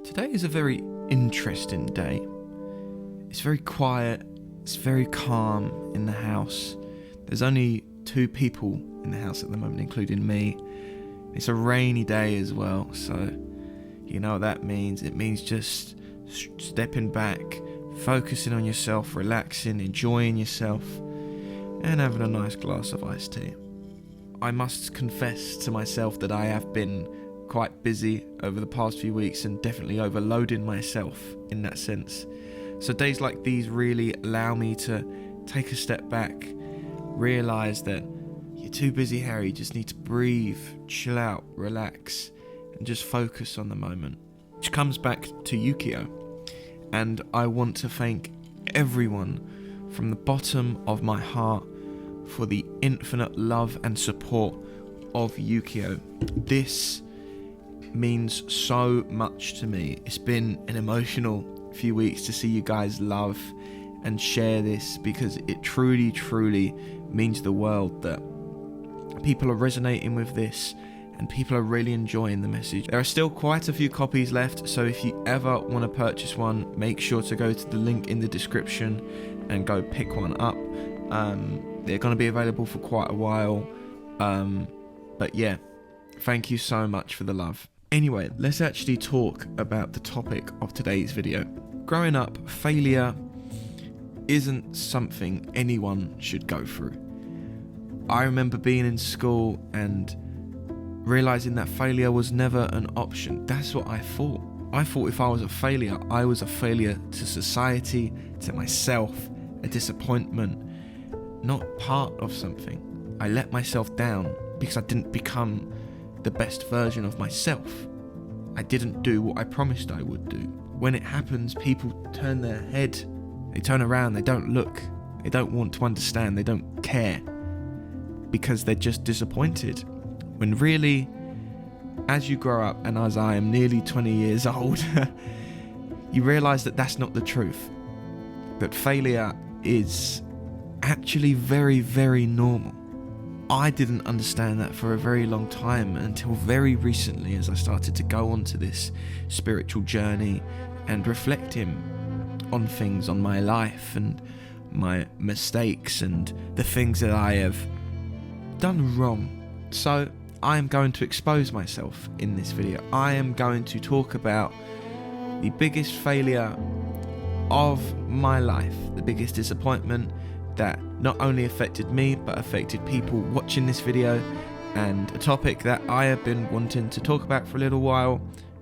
Today is a very interesting day. It's very quiet, it's very calm in the house. There's only 2 people in the house at the moment, including me. It's a rainy day as well, so you know what that means. It means just stepping back, focusing on yourself, relaxing, enjoying yourself, and having a nice glass of iced tea. I must confess to myself that I have been quite busy over the past few weeks and definitely overloading myself in that sense. So days like these really allow me to take a step back, realise that you're too busy, Harry. You just need to breathe, chill out, relax, and just focus on the moment. Which comes back to Yukio. And I want to thank everyone from the bottom of my heart for the infinite love and support of Yukio. This means so much to me. It's been an emotional few weeks to see you guys love and share this, because it truly means the world that people are resonating with this and people are really enjoying the message. There are still quite a few copies left, so if you ever want to purchase one, make sure to go to the link in the description and go pick one up. They're going to be available for quite a while, but yeah, thank you so much for the love. Anyway, let's actually talk about the topic of today's video. Growing up, failure isn't something anyone should go through. I remember being in school and realising that failure was never an option. That's what I thought. I thought if I was a failure, I was a failure to society, to myself, a disappointment, not part of something. I let myself down because I didn't become the best version of myself. I didn't do what I promised I would do. When it happens, people turn their head, they turn around, they don't look, they don't want to understand, they don't care, because they're just disappointed. When really, as you grow up, and as I am nearly 20 years old, you realise that that's not the truth. That failure is actually very normal. I didn't understand that for a very long time until very recently, as I started to go onto this spiritual journey and reflecting on things, on my life and my mistakes and the things that I have done wrong. So I am going to expose myself in this video. I am going to talk about the biggest failure of my life, the biggest disappointment that not only affected me but affected people watching this video, and a topic that I have been wanting to talk about for a little while,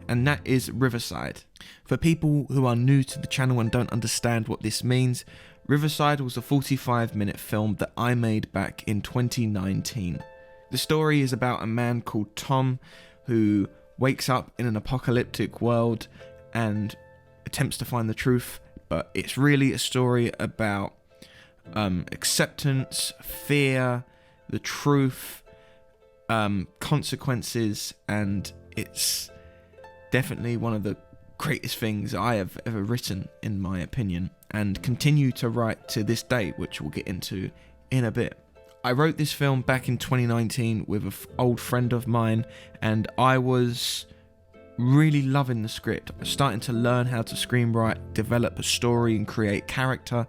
and that is Riverside. For people who are new to the channel and don't understand what this means, Riverside was a 45-minute film that I made back in 2019. The story is about a man called Tom who wakes up in an apocalyptic world and attempts to find the truth, but it's really a story about acceptance, fear, the truth, consequences, and it's definitely one of the greatest things I have ever written, in my opinion, and continue to write to this day, which we'll get into in a bit. I wrote this film back in 2019 with an old friend of mine, and I was really loving the script. I was starting to learn how to screenwrite, develop a story and create character,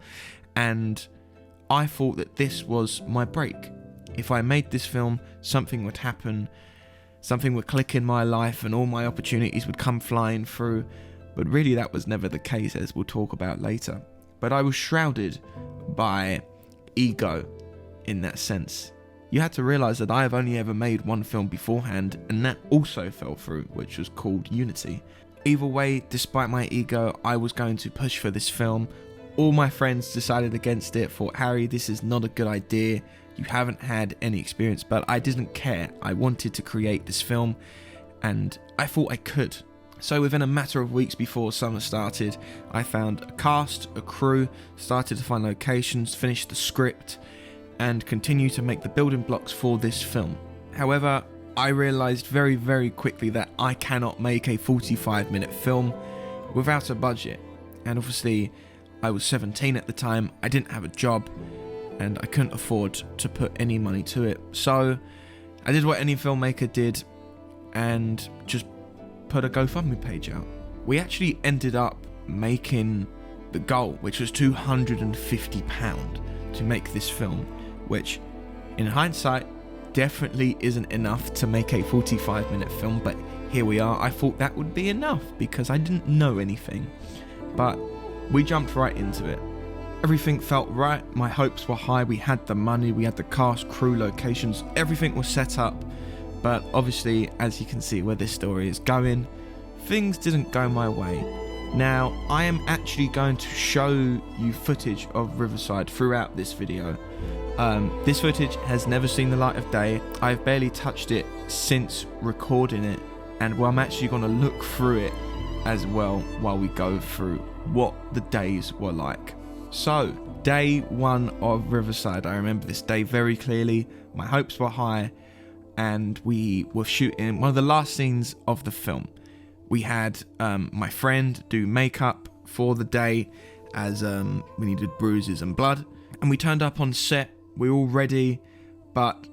and I thought that this was my break. If I made this film, something would happen, something would click in my life and all my opportunities would come flying through. But really that was never the case, as we'll talk about later. But I was shrouded by ego in that sense. You had to realise that I have only ever made one film beforehand, and that also fell through, which was called Unity. Either way, despite my ego, I was going to push for this film. All my friends decided against it, thought, Harry, this is not a good idea. You haven't had any experience, but I didn't care. I wanted to create this film, and I thought I could. So within a matter of weeks before summer started, I found a cast, a crew, started to find locations, finished the script, and continued to make the building blocks for this film. However, I realised very quickly that I cannot make a 45-minute film without a budget. And obviously, I was 17 at the time, I didn't have a job, and I couldn't afford to put any money to it. So I did what any filmmaker did and just put a GoFundMe page out. We actually ended up making the goal, which was £250 to make this film, which in hindsight definitely isn't enough to make a 45-minute film, but here we are. I thought that would be enough because I didn't know anything, but we jumped right into it. Everything felt right, my hopes were high, we had the money, we had the cast, crew, locations, everything was set up, but obviously, as you can see where this story is going, things didn't go my way. Now, I am actually going to show you footage of Riverside throughout this video. This footage has never seen the light of day. I've barely touched it since recording it, and I'm actually going to look through it as well while we go through what the days were like. So, day one of Riverside, I remember this day very clearly. My hopes were high, and we were shooting one of the last scenes of the film. We had my friend do makeup for the day, as we needed bruises and blood, and we turned up on set. We were all ready, but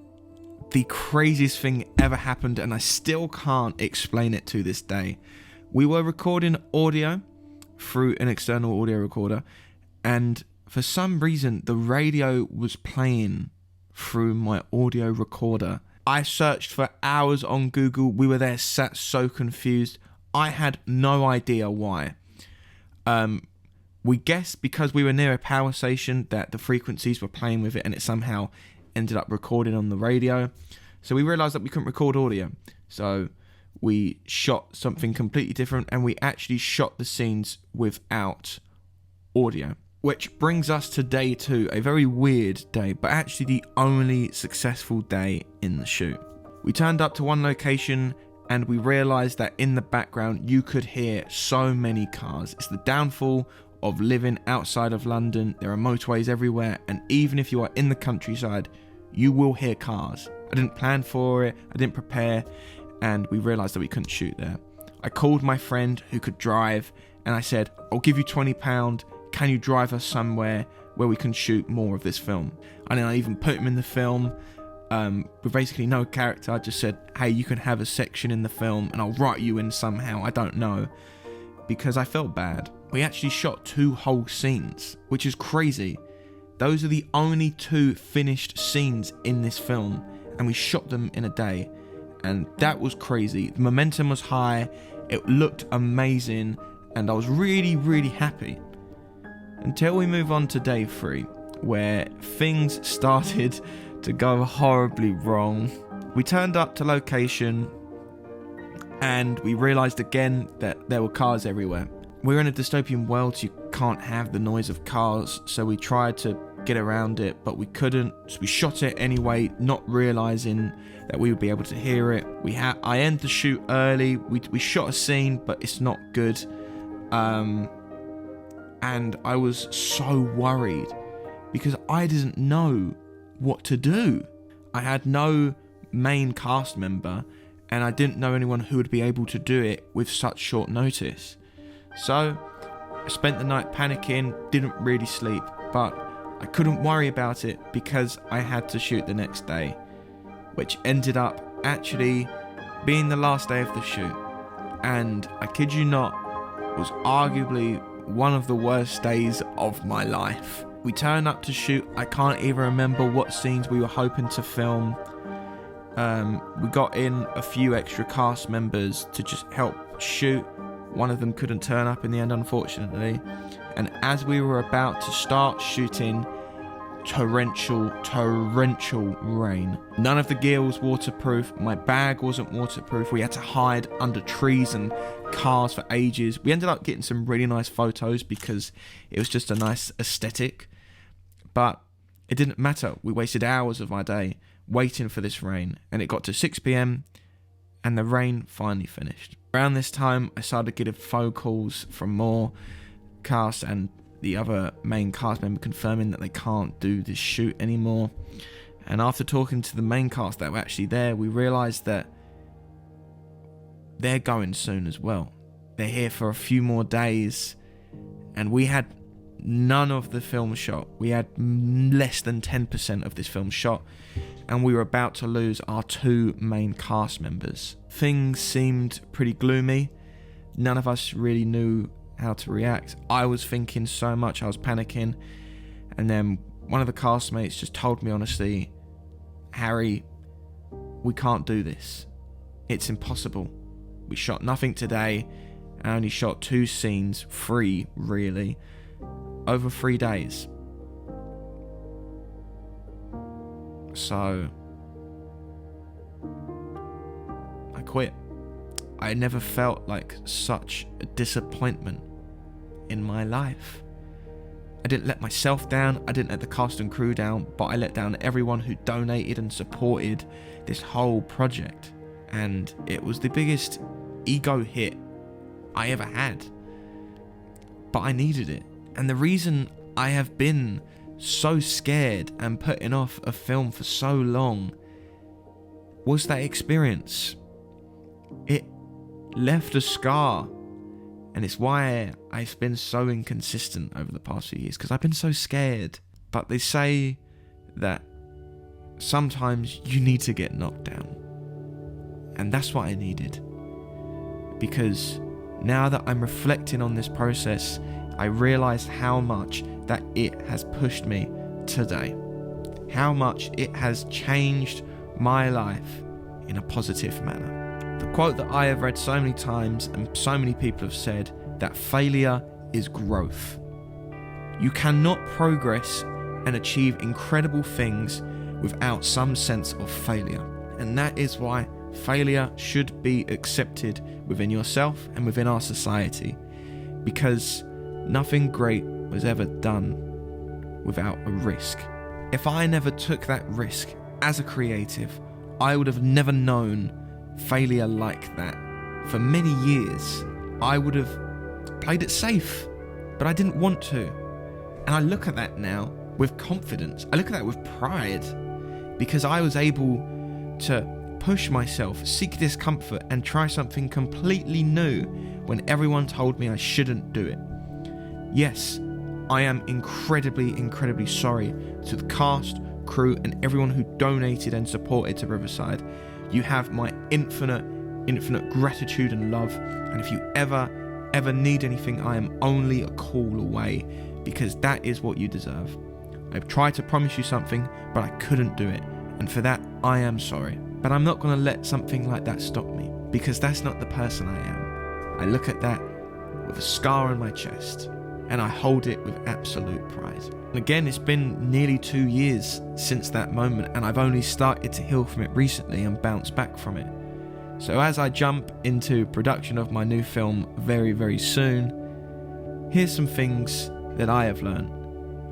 the craziest thing ever happened, and I still can't explain it to this day. We were recording audio through an external audio recorder, and for some reason the radio was playing through my audio recorder. I searched for hours on Google. We were there sat so confused. I had no idea why. We guessed because we were near a power station that the frequencies were playing with it, and it somehow ended up recording on the radio. So we realized that we couldn't record audio. So we shot something completely different, and we actually shot the scenes without audio. Which brings us to day two, a very weird day, but actually the only successful day in the shoot. We turned up to one location, and we realised that in the background you could hear so many cars. It's the downfall of living outside of London. There are motorways everywhere, and even if you are in the countryside, you will hear cars. I didn't plan for it, I didn't prepare, and we realised that we couldn't shoot there. I called my friend who could drive, and I said, I'll give you £20, can you drive us somewhere where we can shoot more of this film? And then I even put him in the film with basically no character. I just said, hey, you can have a section in the film and I'll write you in somehow, I don't know, because I felt bad. We actually shot 2 whole scenes, which is crazy. Those are the only 2 finished scenes in this film, and we shot them in a day, and that was crazy. The momentum was high, it looked amazing, and I was really, really happy. Until we move on to day 3, where things started to go horribly wrong. We turned up to location, and we realised again that there were cars everywhere. We're in a dystopian world, so you can't have the noise of cars, so we tried to get around it, but we couldn't, so we shot it anyway, not realising that we would be able to hear it. I ended the shoot early, we shot a scene, but it's not good, and I was so worried, because I didn't know what to do. I had no main cast member, and I didn't know anyone who would be able to do it with such short notice. So I spent the night panicking, didn't really sleep, but I couldn't worry about it because I had to shoot the next day, which ended up actually being the last day of the shoot. And I kid you not, was arguably one of the worst days of my life. We turned up to shoot. I can't even remember what scenes we were hoping to film. We got in a few extra cast members to just help shoot. One of them couldn't turn up in the end, unfortunately. And as we were about to start shooting, torrential rain. None of the gear was waterproof. My bag wasn't waterproof. We had to hide under trees and cars for ages. We ended up getting some really nice photos because it was just a nice aesthetic. But it didn't matter. We wasted hours of my day waiting for this rain. And it got to 6 p.m. and the rain finally finished. Around this time, I started getting phone calls from more cast and the other main cast member confirming that they can't do this shoot anymore. And after talking to the main cast that were actually there, we realised that they're going soon as well. They're here for a few more days, and we had none of the film shot. We had less than 10% of this film shot, and we were about to lose our 2 main cast members. Things seemed pretty gloomy. None of us really knew how to react. I was thinking so much, I was panicking, and then one of the castmates just told me honestly, Harry, we can't do this. It's impossible. We shot nothing today. I only shot 2 scenes, 3 really, over 3 days. So I quit. I never felt like such a disappointment in my life. I didn't let myself down, I didn't let the cast and crew down, but I let down everyone who donated and supported this whole project. And it was the biggest ego hit I ever had. But I needed it. And the reason I have been so scared and putting off a film for so long was that experience. It left a scar. And it's why I've been so inconsistent over the past few years, because I've been so scared. But they say that sometimes you need to get knocked down. And that's what I needed. Because now that I'm reflecting on this process, I realized how much that it has pushed me today. How much it has changed my life in a positive manner. The quote that I have read so many times and so many people have said, that failure is growth. You cannot progress and achieve incredible things without some sense of failure. And that is why failure should be accepted within yourself and within our society, because nothing great was ever done without a risk. If I never took that risk as a creative, I would have never known failure like that. For many years, I would have played it safe, but I didn't want to. And I look at that now with confidence. I look at that with pride, because I was able to push myself, seek discomfort, and try something completely new when everyone told me I shouldn't do it. Yes, I am incredibly sorry to the cast, crew, and everyone who donated and supported to Riverside. You have my infinite gratitude and love, and if you ever need anything, I am only a call away, because that is what you deserve. I've tried to promise you something, but I couldn't do it, and for that I am sorry. But I'm not going to let something like that stop me, because that's not the person I am. I look at that with a scar on my chest, and I hold it with absolute pride. Again, it's been nearly 2 years since that moment, and I've only started to heal from it recently and bounce back from it. So as I jump into production of my new film very soon, here's some things that I have learned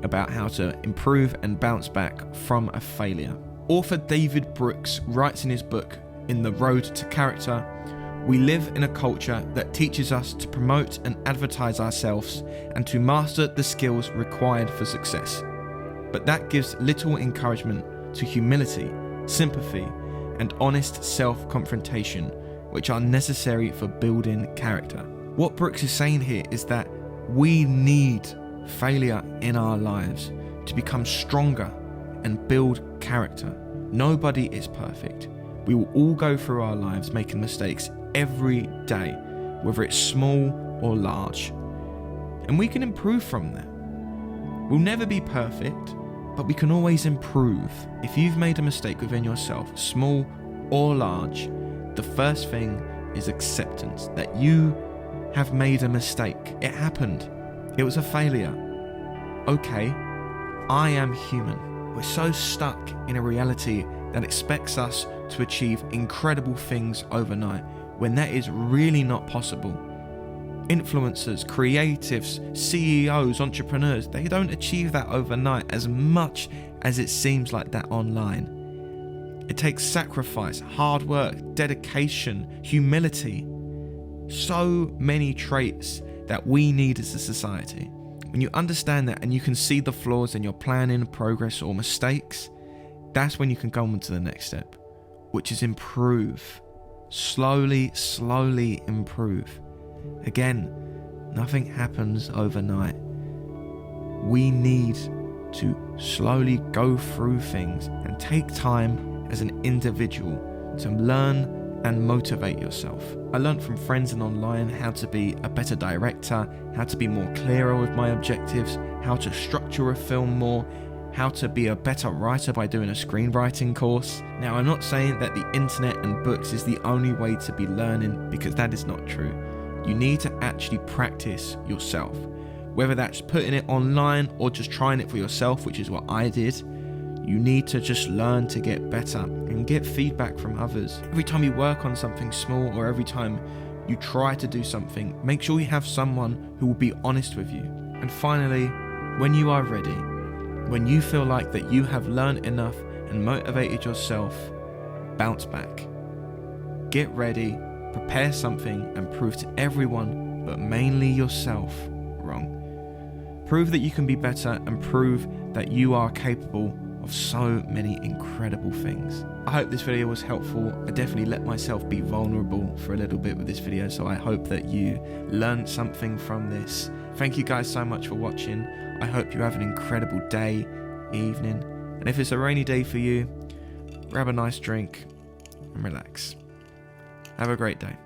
about how to improve and bounce back from a failure. Author David Brooks writes in his book, In the Road to Character, we live in a culture that teaches us to promote and advertise ourselves and to master the skills required for success. But that gives little encouragement to humility, sympathy, and honest self-confrontation, which are necessary for building character. What Brooks is saying here is that we need failure in our lives to become stronger and build character. Nobody is perfect. We will all go through our lives making mistakes every day, whether it's small or large. And we can improve from that. We'll never be perfect, but we can always improve. If you've made a mistake within yourself, small or large, the first thing is acceptance that you have made a mistake. It happened. It was a failure. Okay, I am human. We're so stuck in a reality that expects us to achieve incredible things overnight, when that is really not possible. Influencers, creatives, CEOs, entrepreneurs, they don't achieve that overnight as much as it seems like that online. It takes sacrifice, hard work, dedication, humility. So many traits that we need as a society. When you understand that and you can see the flaws in your planning, progress, or mistakes, that's when you can go on to the next step, which is improve. Slowly improve. Again, nothing happens overnight. We need to slowly go through things and take time as an individual to learn and motivate yourself. I learned from friends and online how to be a better director, how to be more clearer with my objectives, how to structure a film more, how to be a better writer by doing a screenwriting course. Now, I'm not saying that the internet and books is the only way to be learning, because that is not true. You need to actually practice yourself. Whether that's putting it online or just trying it for yourself, which is what I did, you need to just learn to get better and get feedback from others. Every time you work on something small or every time you try to do something, make sure you have someone who will be honest with you. And finally, when you are ready, when you feel like that you have learned enough and motivated yourself, bounce back. Get ready, prepare something and prove to everyone, but mainly yourself, wrong. Prove that you can be better and prove that you are capable of so many incredible things. I hope this video was helpful. I definitely let myself be vulnerable for a little bit with this video, so I hope that you learned something from this. Thank you guys so much for watching. I hope you have an incredible day, evening, and if it's a rainy day for you, grab a nice drink and relax. Have a great day.